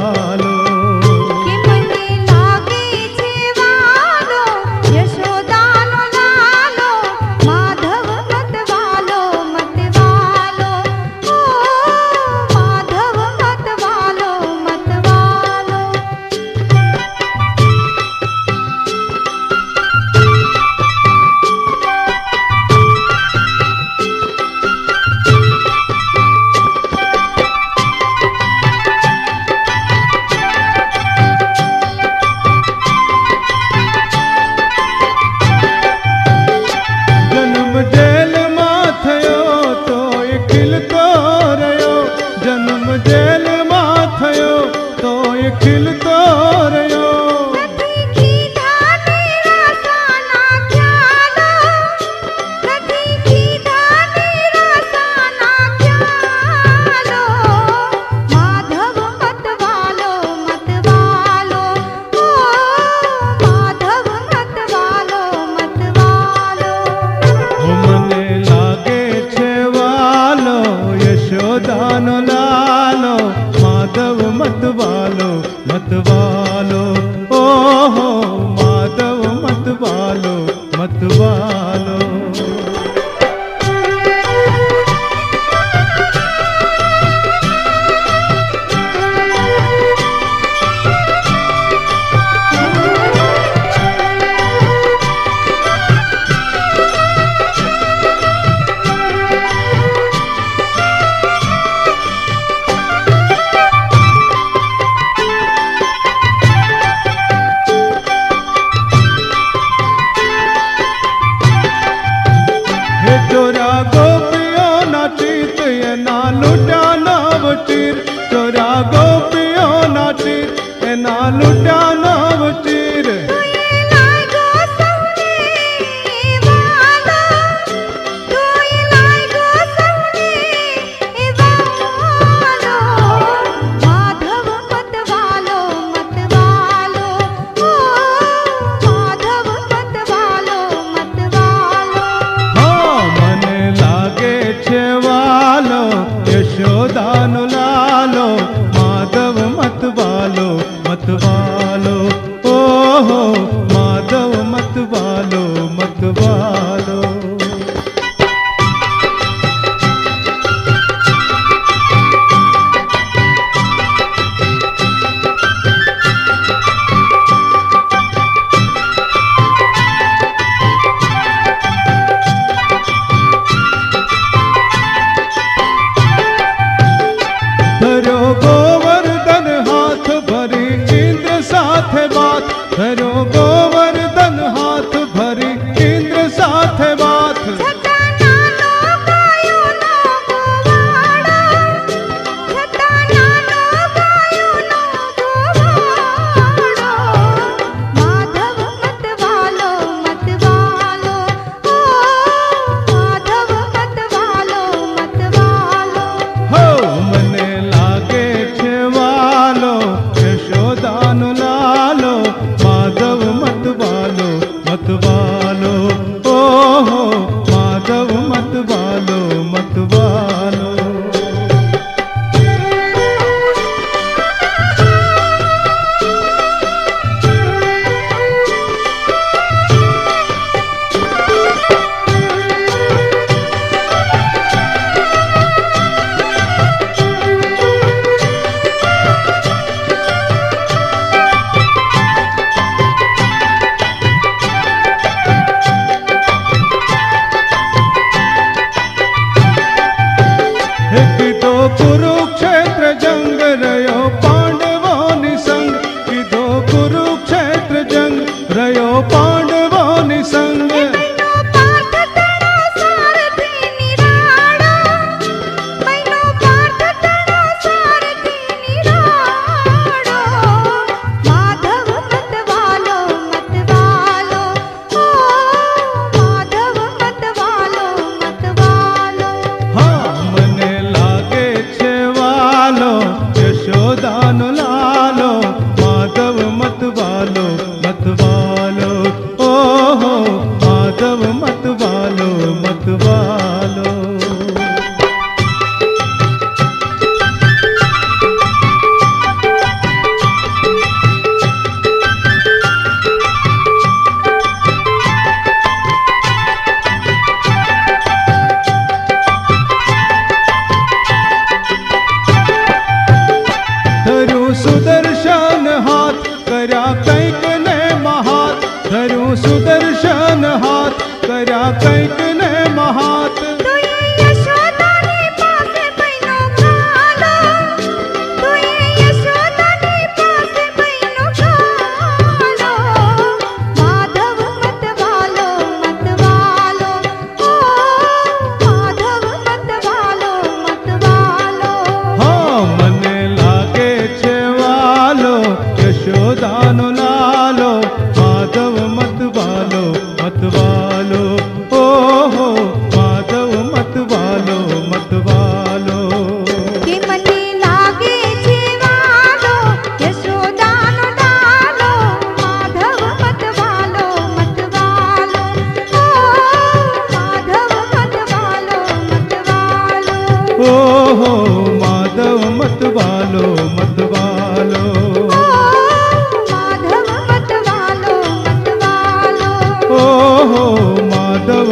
વાલો કે મને લાગે છે વાલો યશોદાનો લાલો માધવ મત વાલો મત વાલો ઓ માધવ મત વાલો મત વાલો જન્મ જેલમાં થયો તોય ખીલતો રહ્યો જન્મ જેલમાં થયો તોય ખીલતો રહ્યો નથી કીધા નિરાશાના ખ્યાલો નથી કીધા નિરાશાના ખ્યાલો માધવ મત વાલો મત વાલો ઓ માધવ મત વાલો મત વાલો ઓ મને લાગે છે વાલો યશોદાનો લાલો માધવ મત વાલો મત વાલો ઓહો માધવ મત વાલો મત વાલો હે ચોરા ગોપીઓના ચિત એના લૂટ્યા નવચીર ચોરા ગોપીઓના ચિત એના લૂટ્યા નવચીર તુએ લાગ્યો સૌને વાલો તુએ લાગ્યો સૌને વાલો માધવ મત વાલો મત વાલો ઓ માધવ મત વાલો મત વાલો હા મને લાગે છે વાલો યશોદાનો લાલો માધવ મત વાલો મત વાલો ઓહો માધવ મત વાલો મત વાલો ધર્યો ગોવર્ધન હાથ ભરી ઇન્દ્ર સાથે વાત ધર્યો ગોવર્ધન હાથ ભરી ઇન્દ્ર સાથે વાત છતાં નાનો ગાયોનો ગોવાળો છતાં નાનો ગાયોનો ગોવાળો માધવ મત વાલો મત વાલો ઓ માધવ મત વાલો મત વાલો હો મને લાગે છે વાલો યશોદાનો લાલો માધવ મત વાલો મત વાલો ઓહો માધવ મત વાલો મત વાલો હે કીધો કુરુક્ષેત્ર જંગ રહ્યો પાંડવોની સંગ કીધો કુરુક્ષેત્ર જંગ રહ્યો પાંડવોની સંગ બહેનો પાર્થ તણો સારથી નિરાળો બહેનો પાર્થ તણો સારથી નિરાળો માધવ મત વાલો મત વાલો ઓ માધવ મત વાલો મત વાલો હા મને લાગે છે વાલો યશોદાનો લાલો માધવ મત વાલો મત વાલો ઓહો માધવ મત વાલો મત વાલો મતવાલો મતવાલો માધવ મતવાલો મતવાલો ઓહો માધવ